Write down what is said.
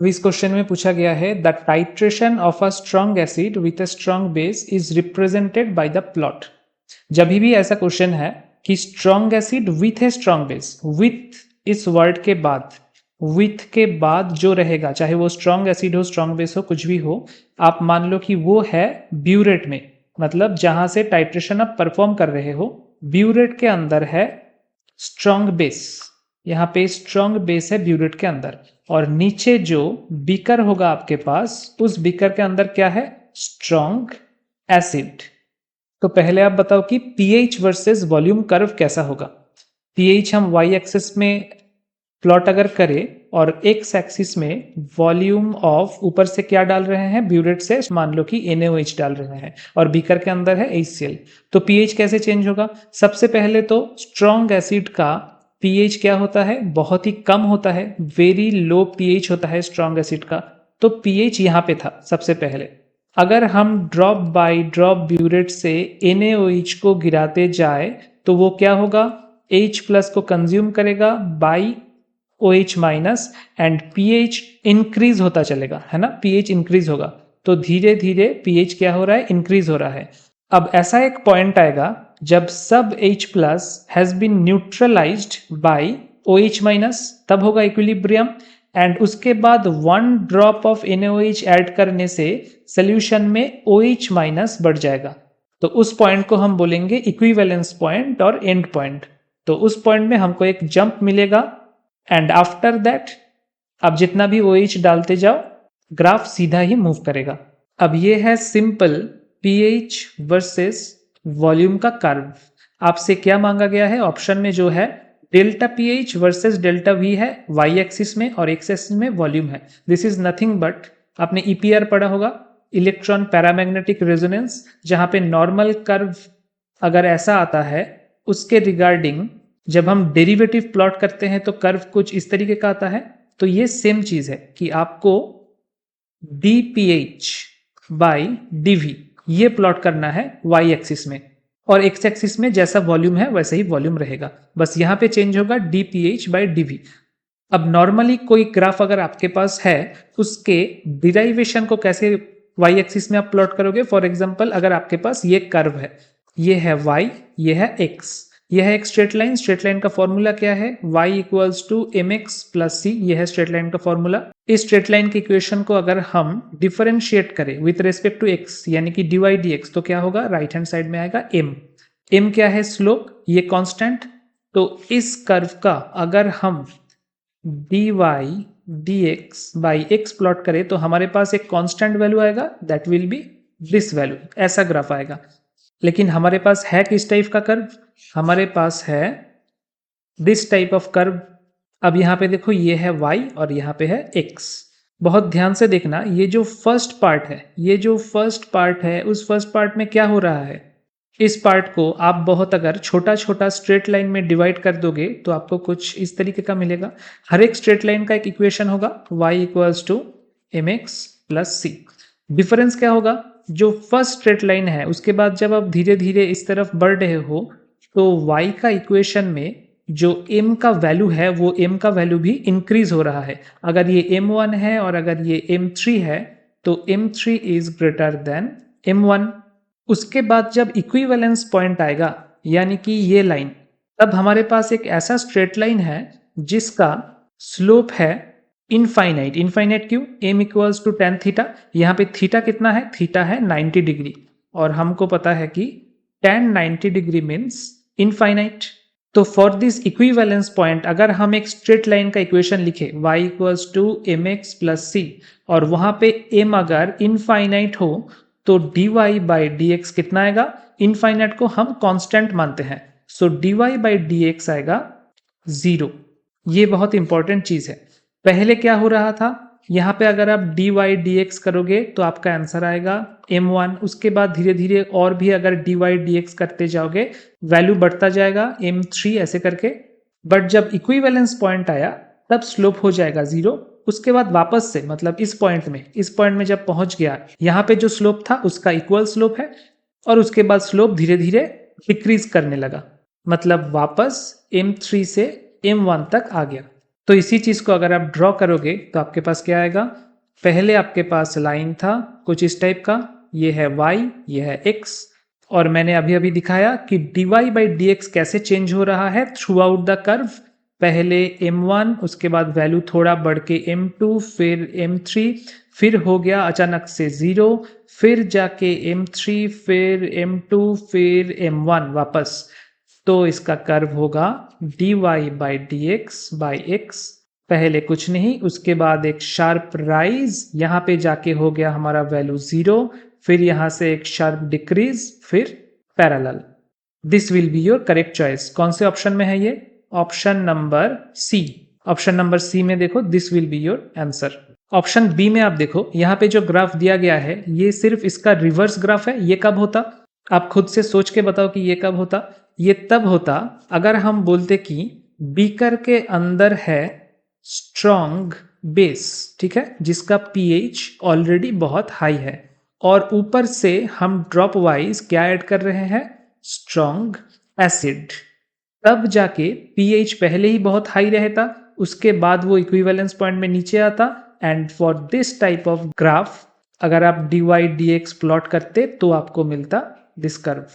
तो इस क्वेश्चन में पूछा गया है the titration of a strong acid with a strong base is represented by the plot. जब भी ऐसा क्वेश्चन है कि strong acid with a strong base, with इस वर्ड के बाद, विथ के बाद जो रहेगा, चाहे वो स्ट्रॉन्ग एसिड हो, स्ट्रॉन्ग बेस हो, कुछ भी हो, आप मान लो कि वो है ब्यूरेट में, मतलब जहां से टाइट्रेशन आप परफॉर्म कर रहे हो, ब्यूरेट के अंदर है स्ट्रॉन्ग बेस। यहाँ पे स्ट्रॉन्ग बेस है ब्यूरेट के अंदर, और नीचे जो बीकर होगा आपके पास, उस बीकर के अंदर क्या है? Strong acid. तो पहले आप बताओ कि पीएच वर्सेस वॉल्यूम कर्व कैसा होगा। पीएच हम वाई एक्सिस में प्लॉट अगर करें और एक्स एक्सिस में वॉल्यूम ऑफ ऊपर से क्या डाल रहे हैं, ब्यूरेट से मान लो कि NaOH डाल रहे हैं, और बीकर के अंदर है HCl। तो पीएच कैसे चेंज होगा? सबसे पहले तो स्ट्रॉन्ग एसिड का पीएच क्या होता है? बहुत ही कम होता है, वेरी लो पीएच होता है स्ट्रॉन्ग एसिड का। तो पीएच यहाँ पे था सबसे पहले। अगर हम ड्रॉप बाय ड्रॉप ब्यूरेट से NaOH को गिराते जाए तो वो क्या होगा? H प्लस को कंज्यूम करेगा by OH minus, and pH increase होता चलेगा, है ना? pH इंक्रीज होगा, तो धीरे धीरे pH क्या हो रहा है? इंक्रीज हो रहा है। अब ऐसा एक पॉइंट आएगा जब सब H plus has been neutralized by OH minus, तब होगा इक्विलिब्रियम, एंड उसके बाद 1 ड्रॉप ऑफ NaOH ऐड करने से सोल्यूशन में OH माइनस बढ़ जाएगा। तो उस पॉइंट को हम बोलेंगे इक्विवेलेंस पॉइंट और एंड पॉइंट। तो उस पॉइंट में हमको एक जंप मिलेगा, एंड आफ्टर दैट अब जितना भी OH डालते जाओ, ग्राफ सीधा ही मूव करेगा। अब ये है सिंपल pH वर्सेस वॉल्यूम का कर्व। आपसे क्या मांगा गया है ऑप्शन में? जो है delta pH versus delta V है y एक्सिस में, और x एक्सिस में वॉल्यूम है। दिस इज नथिंग बट, आपने EPR पढ़ा होगा, इलेक्ट्रॉन पैरामैग्नेटिक रेजोनेंस, जहां पे नॉर्मल कर्व अगर ऐसा आता है, उसके रिगार्डिंग जब हम डेरिवेटिव प्लॉट करते हैं तो कर्व कुछ इस तरीके का आता है। तो ये सेम चीज है कि आपको dpH बाई dV ये प्लॉट करना है y एक्सिस में, और x एक्सिस में जैसा वॉल्यूम है वैसे ही वॉल्यूम रहेगा, बस यहां पे चेंज होगा dpH बाई dV। अब नॉर्मली कोई ग्राफ अगर आपके पास है, उसके डिराइवेशन को कैसे y एक्सिस में आप प्लॉट करोगे? फॉर एग्जांपल अगर आपके पास ये कर्व है, ये है y, ये है x, यह है एक स्ट्रेट लाइन। स्ट्रेट लाइन का फॉर्मूला क्या है? y equals to mx plus c, यह है स्ट्रेट लाइन का फॉर्मूला। इस स्ट्रेट लाइन के इक्वेशन को अगर हम डिफरेंशिएट करें विथ रेस्पेक्ट टू x, यानी कि dy dx, तो क्या होगा? राइट हैंड साइड में आएगा m क्या है? स्लोप, ये कांस्टेंट। तो इस कर्व का अगर हम dy dx by x plot करें तो हमारे पास एक कांस्टेंट वैल्यू आएगा, that will be this value, ऐसा ग्राफ आएगा। लेकिन हमारे पास है किस टाइप का कर्व? हमारे पास है दिस टाइप ऑफ कर्व। अब यहाँ पे देखो, ये है y और यहाँ पे है x। बहुत ध्यान से देखना, ये जो फर्स्ट पार्ट है, ये जो फर्स्ट पार्ट है, उस फर्स्ट पार्ट में क्या हो रहा है? इस पार्ट को आप बहुत अगर छोटा छोटा स्ट्रेट लाइन में डिवाइड कर दोगे तो आपको कुछ इस तरीके का मिलेगा। हर एक स्ट्रेट लाइन का एक इक्वेशन होगा, y equals to mx plus c। Difference क्या होगा? जो फर्स्ट स्ट्रेट लाइन है, उसके बाद जब आप धीरे धीरे इस तरफ बढ़ रहे हो तो y का इक्वेशन में जो m का वैल्यू है, वो m का वैल्यू भी इंक्रीज हो रहा है। अगर ये m1 है और अगर ये m3 है तो m3 is greater than m1। उसके बाद जब इक्विवेलेंस पॉइंट आएगा, यानी कि ये लाइन, तब हमारे पास एक ऐसा स्ट्रेट लाइन है जिसका स्लोप है इनफाइनाइट। इनफाइनाइट क्यों? m equals to tan theta. यहाँ पे थीटा कितना है? थीटा है 90 डिग्री, और हमको पता है कि tan 90 डिग्री मीन्स इनफाइनाइट। तो फॉर दिस इक्विवेलेंस पॉइंट अगर हम एक स्ट्रेट लाइन का इक्वेशन लिखे y equals to mx plus c, और वहां पे m अगर इनफाइनाइट हो तो dy बाई dx कितना आएगा? इनफाइनाइट को हम कांस्टेंट मानते हैं, सो dy बाई dx आएगा 0। ये बहुत इंपॉर्टेंट चीज है। पहले क्या हो रहा था? यहाँ पे अगर आप dy dx करोगे तो आपका आंसर आएगा m1। उसके बाद धीरे धीरे और भी अगर dy dx करते जाओगे, वैल्यू बढ़ता जाएगा m3 ऐसे करके। बट जब इक्विवेलेंस पॉइंट आया तब स्लोप हो जाएगा 0। उसके बाद वापस से, मतलब इस पॉइंट में जब पहुंच गया, यहाँ पे जो स्लोप था उसका इक्वल स्लोप है, और उसके बाद स्लोप धीरे धीरे डिक्रीज करने लगा, मतलब वापस m3 से m1 तक आ गया। तो इसी चीज को अगर आप ड्रॉ करोगे तो आपके पास क्या आएगा, पहले आपके पास लाइन था कुछ इस टाइप का, ये है y, ये है x, और मैंने अभी अभी दिखाया कि dy बाई dx कैसे चेंज हो रहा है थ्रू आउट द कर्व। पहले m1, उसके बाद वैल्यू थोड़ा बढ़ के m2, फिर m3, फिर हो गया अचानक से 0, फिर जाके m3, फिर m2, फिर m1 वापस। तो इसका कर्व होगा dy by dx by x, पहले कुछ नहीं, उसके बाद एक शार्प राइज, यहाँ पे जाके हो गया हमारा वैल्यू 0, फिर यहाँ से एक शार्प डिक्रीज, फिर parallel. This will be your correct choice. कौन से ऑप्शन में है ये? Option number C. Option number C में देखो, this will be your answer. Option B में आप देखो, यहाँ पे जो ग्राफ दिया गया है ये सिर्फ इसका रिवर्स ग्राफ है। ये कब होता? आप खुद से सोच के बताओ कि ये कब होता। ये तब होता अगर हम बोलते कि बीकर के अंदर है स्ट्रॉन्ग बेस, ठीक है, जिसका pH ऑलरेडी बहुत हाई है, और ऊपर से हम ड्रॉप वाइज क्या ऐड कर रहे हैं, स्ट्रॉन्ग एसिड, तब जाके pH पहले ही बहुत हाई रहता, उसके बाद वो इक्विवेलेंस पॉइंट में नीचे आता। And for this type of graph अगर आप dy dx प्लॉट करते तो आपको मिलता दिस कर्व।